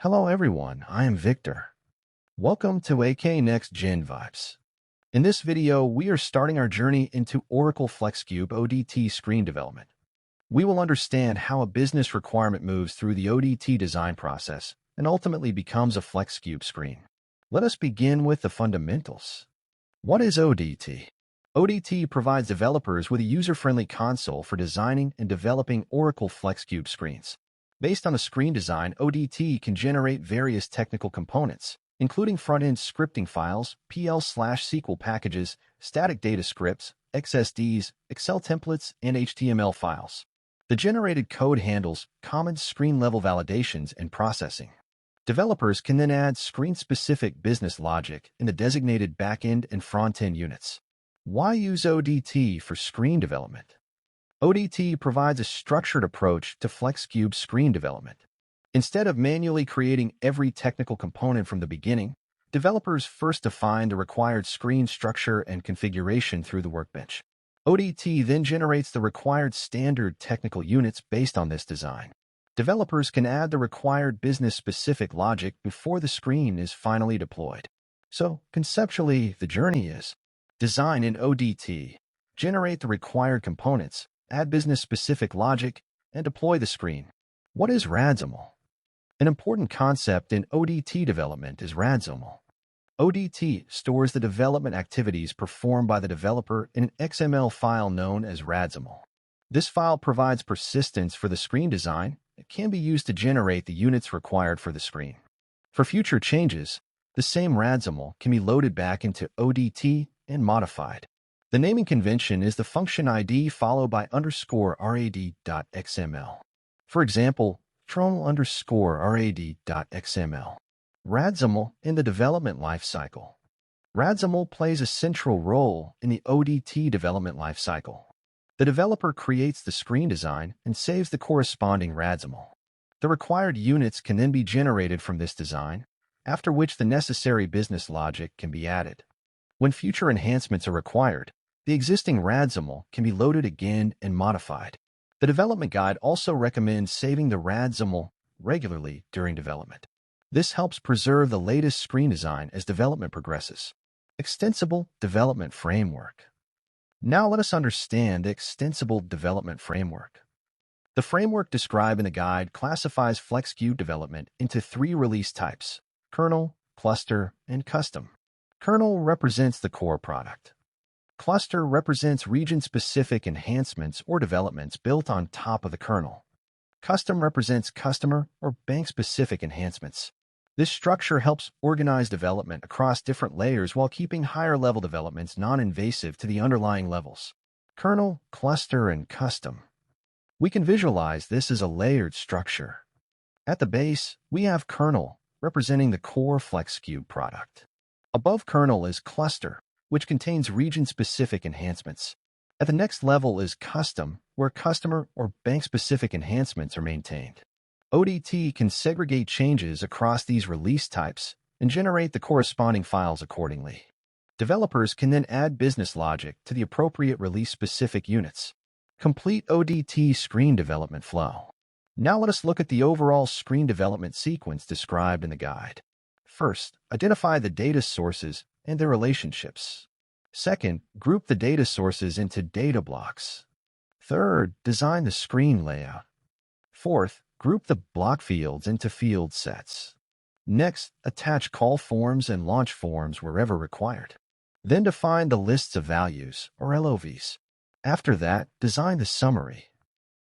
Hello everyone, I am Victor. Welcome to AK NextGenVibes. In this video, we are starting our journey into Oracle FLEXCUBE ODT screen development. We will understand how a business requirement moves through the ODT design process and ultimately becomes a FLEXCUBE screen. Let us begin with the fundamentals. What is ODT? ODT provides developers with a user-friendly console for designing and developing Oracle FLEXCUBE screens. Based on a screen design, ODT can generate various technical components, including front-end scripting files, PL/SQL packages, static data scripts, XSDs, Excel templates, and HTML files. The generated code handles common screen-level validations and processing. Developers can then add screen-specific business logic in the designated back-end and front-end units. Why use ODT for screen development? ODT provides a structured approach to FLEXCUBE screen development. Instead of manually creating every technical component from the beginning, developers first define the required screen structure and configuration through the workbench. ODT then generates the required standard technical units based on this design. Developers can add the required business-specific logic before the screen is finally deployed. So, conceptually, the journey is: design in ODT, generate the required components, add business-specific logic, and deploy the screen. What is RADXML? An important concept in ODT development is RADXML. ODT stores the development activities performed by the developer in an XML file known as RADXML. This file provides persistence for the screen design and can be used to generate the units required for the screen. For future changes, the same RADXML can be loaded back into ODT and modified. The naming convention is the function ID followed by _rad.xml. For example, _rad.xml. RADXML in the development lifecycle. RADXML plays a central role in the ODT development lifecycle. The developer creates the screen design and saves the corresponding RADXML. The required units can then be generated from this design, after which the necessary business logic can be added. When future enhancements are required, the existing RADXML can be loaded again and modified. The development guide also recommends saving the RADXML regularly during development. This helps preserve the latest screen design as development progresses. Extensible Development Framework. Now let us understand the Extensible Development Framework. The framework described in the guide classifies FLEXCUBE development into 3 release types: Kernel, Cluster, and Custom. Kernel represents the core product. Cluster represents region-specific enhancements or developments built on top of the kernel. Custom represents customer or bank-specific enhancements. This structure helps organize development across different layers while keeping higher-level developments non-invasive to the underlying levels. Kernel, cluster, and custom. We can visualize this as a layered structure. At the base, we have kernel, representing the core FLEXCUBE product. Above kernel is cluster, which contains region-specific enhancements. At the next level is custom, where customer or bank-specific enhancements are maintained. ODT can segregate changes across these release types and generate the corresponding files accordingly. Developers can then add business logic to the appropriate release-specific units. Complete ODT screen development flow. Now let us look at the overall screen development sequence described in the guide. First, identify the data sources and their relationships. Second, group the data sources into data blocks. Third, design the screen layout. Fourth, group the block fields into field sets. Next, attach call forms and launch forms wherever required. Then define the lists of values, or LOVs. After that, design the summary.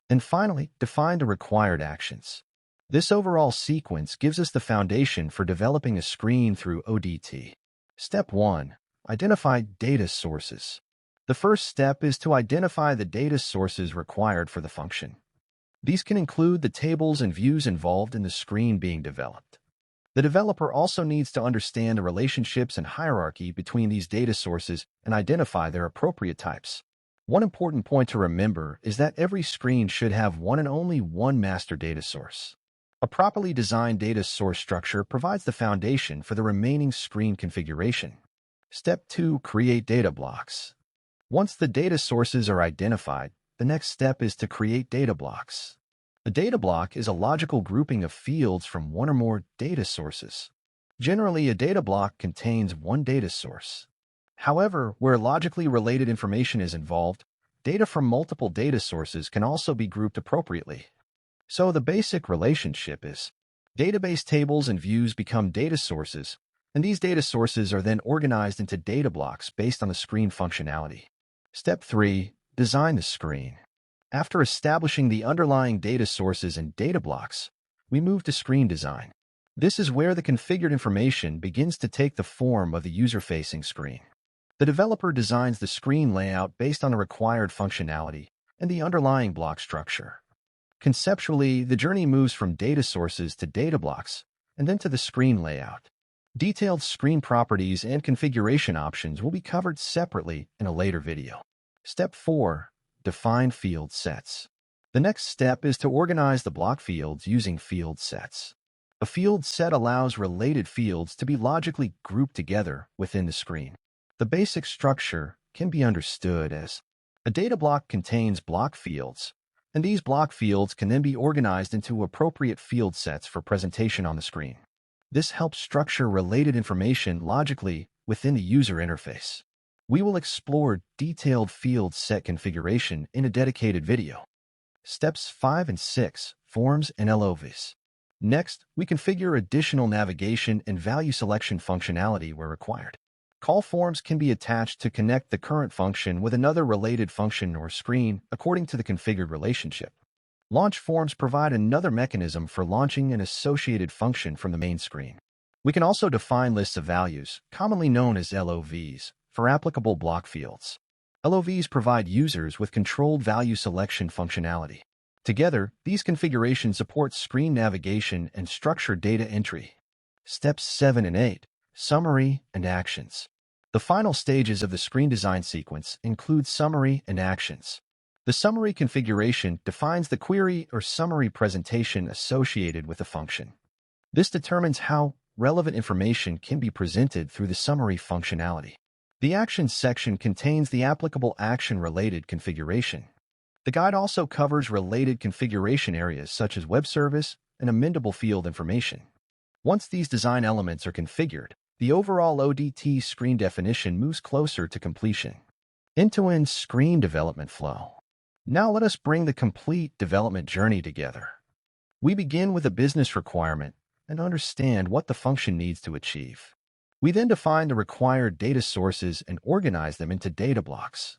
And finally, define the required actions. This overall sequence gives us the foundation for developing a screen through ODT. Step 1. Identify data sources. The first step is to identify the data sources required for the function. These can include the tables and views involved in the screen being developed. The developer also needs to understand the relationships and hierarchy between these data sources and identify their appropriate types. One important point to remember is that every screen should have one and only one master data source. A properly designed data source structure provides the foundation for the remaining screen configuration. Step 2. Create data blocks. Once the data sources are identified, the next step is to create data blocks. A data block is a logical grouping of fields from one or more data sources. Generally, a data block contains one data source. However, where logically related information is involved, data from multiple data sources can also be grouped appropriately. So the basic relationship is database tables and views become data sources, and these data sources are then organized into data blocks based on the screen functionality. Step 3. Design the screen. After establishing the underlying data sources and data blocks, we move to screen design. This is where the configured information begins to take the form of the user-facing screen. The developer designs the screen layout based on the required functionality and the underlying block structure. Conceptually, the journey moves from data sources to data blocks, and then to the screen layout. Detailed screen properties and configuration options will be covered separately in a later video. Step 4. Define field sets. The next step is to organize the block fields using field sets. A field set allows related fields to be logically grouped together within the screen. The basic structure can be understood as a data block contains block fields, and these block fields can then be organized into appropriate field sets for presentation on the screen. This helps structure related information logically within the user interface. We will explore detailed field set configuration in a dedicated video. Steps 5 and 6. Forms and LOVs. Next, we configure additional navigation and value selection functionality where required. Call forms can be attached to connect the current function with another related function or screen according to the configured relationship. Launch forms provide another mechanism for launching an associated function from the main screen. We can also define lists of values, commonly known as LOVs, for applicable block fields. LOVs provide users with controlled value selection functionality. Together, these configurations support screen navigation and structured data entry. Steps 7 and 8. Summary and actions. The final stages of the screen design sequence include summary and actions. The summary configuration defines the query or summary presentation associated with a function. This determines how relevant information can be presented through the summary functionality. The actions section contains the applicable action-related configuration. The guide also covers related configuration areas such as web service and amendable field information. Once these design elements are configured, the overall ODT screen definition moves closer to completion. End-to-end screen development flow. Now let us bring the complete development journey together. We begin with a business requirement and understand what the function needs to achieve. We then define the required data sources and organize them into data blocks.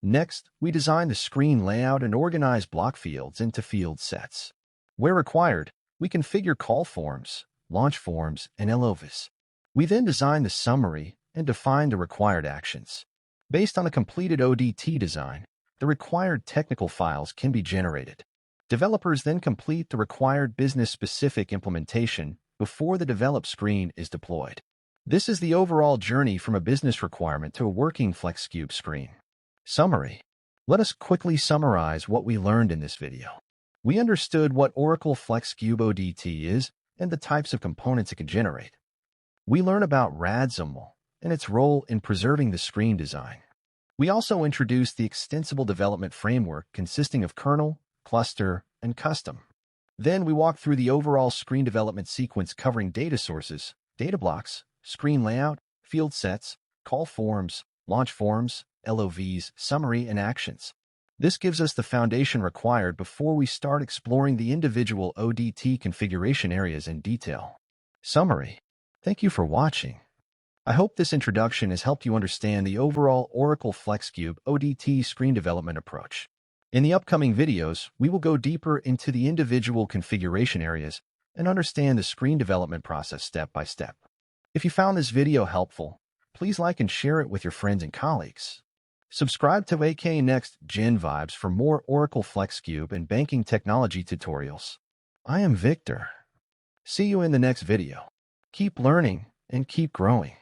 Next, we design the screen layout and organize block fields into field sets. Where required, we configure call forms, launch forms, and LOVs. We then design the summary and define the required actions. Based on a completed ODT design, the required technical files can be generated. Developers then complete the required business-specific implementation before the developed screen is deployed. This is the overall journey from a business requirement to a working FLEXCUBE screen. Summary. Let us quickly summarize what we learned in this video. We understood what Oracle FLEXCUBE ODT is and the types of components it can generate. We learn about RADXML and its role in preserving the screen design. We also introduced the Extensible development framework consisting of kernel, cluster, and custom. Then we walked through the overall screen development sequence covering data sources, data blocks, screen layout, field sets, call forms, launch forms, LOVs, summary, and actions. This gives us the foundation required before we start exploring the individual ODT configuration areas in detail. Summary. Thank you for watching. I hope this introduction has helped you understand the overall Oracle FLEXCUBE ODT screen development approach. In the upcoming videos, we will go deeper into the individual configuration areas and understand the screen development process step by step. If you found this video helpful, please like and share it with your friends and colleagues. Subscribe to AK NextGenVibes for more Oracle FLEXCUBE and banking technology tutorials. I am Victor. See you in the next video. Keep learning and keep growing.